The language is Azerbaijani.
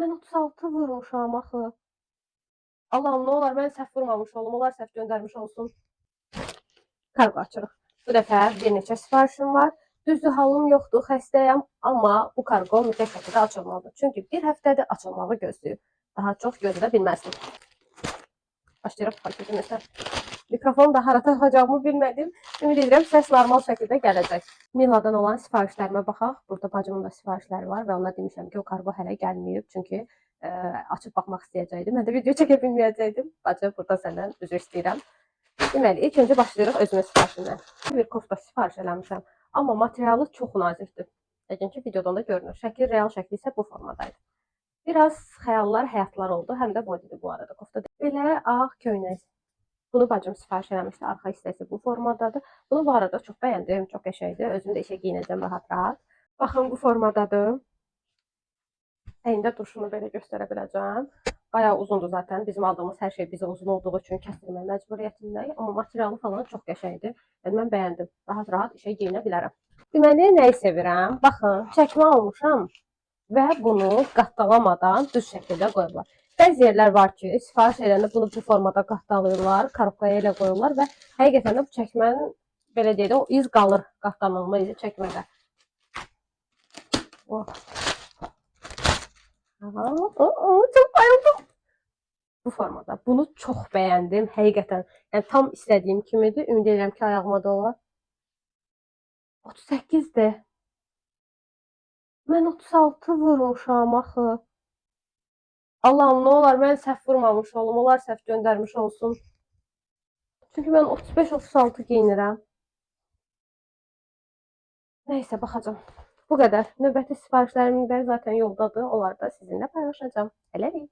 Mən 36 vurmuşam axı. Allahım, nə olar mən səhv vurmamış olum. Onlar səhv göndərmiş olsun. Kargo açırıq. Bu dəfə bir neçə sifarişim var. Düzdür, halım yoxdur, xəstəyəm, amma bu kargo mütləq şəkildə açılmalıdır. Çünki bir həftədir açılmağı gözləyir. Daha çox gözlə bilməzdim. Başlayırıq paketimizə. Mikrofonu da hara taxacağımı bilmədim. Ümid edirəm səs normal şəkildə gələcək. Miladan olan sifarişlərimə baxaq. Burada bacımın da sifarişləri var və ona demişəm ki, o kargo hələ gəlməyib. Çünki açıb baxmaq istəyəcəkdim. Mən də video çəkə bilməyəcəkdim. Bacı, burada səndən üzr istəyirəm. Deməli, ilk öncə başlayırıq özümə sifarişimdən. Bir kofta sifariş eləmişəm, amma materialı çox nazikdir. Yəqin ki, videodan da görünür. Şəkil, real şəkli isə bu formadaydı. Biraz xəyallar, həyatlar oldu, həm də bodydir bu arada kofta. Belə ağ köynək. Bunu bacım sifariş eləmişdi, arxa hissəsi bu formadadır. Bunu bu arada çox bəyəndim, çox qəşəngdir. Özüm də işə geyinəcəm rahat-rahat. Baxın, bu formadadır. Əyində duruşunu belə göstərə biləcəm. Bayağı uzundur zaten. Bizim aldığımız hər şey bizə uzun olduğu üçün kəsdirmək məcburiyyətindəyik. Amma materialı falan çox qəşəngdir. Yəni mən bəyəndim. Rahat-rahat işə geyinə bilərəm. Deməli, nəyi sevirəm? Baxın, çəkmə almışam və bunu qatdalamadan düz şəkildə qoyurlar. Bəzi yerlər var ki, sifariş edəndə bunu bu formada qatdalayırlar, korobkaya elə qoyurlar və həqiqətən də bu çəkmənin belə deyək də o iz qalır, qatlanılma izi çəkmədə. Oh. Çok bayıldım. Bu formada. Bunu çox bəyəndim həqiqətən. Yəni tam istədiyim kimidir. Ümid edirəm ki, ayağıma da olar. 38-dir. Mən 36 vurmuşam axı. Allahım, nə olar mən səhv vurmamış olum. Onlar səhv göndərmiş olsun. Çünki mən 35-36 geyinirəm. Nəysə, baxacağım. Bu qədər. Növbəti sifarişlərimin də zaten yoldadır. Onları da sizinlə paylaşacağım. Hələlik.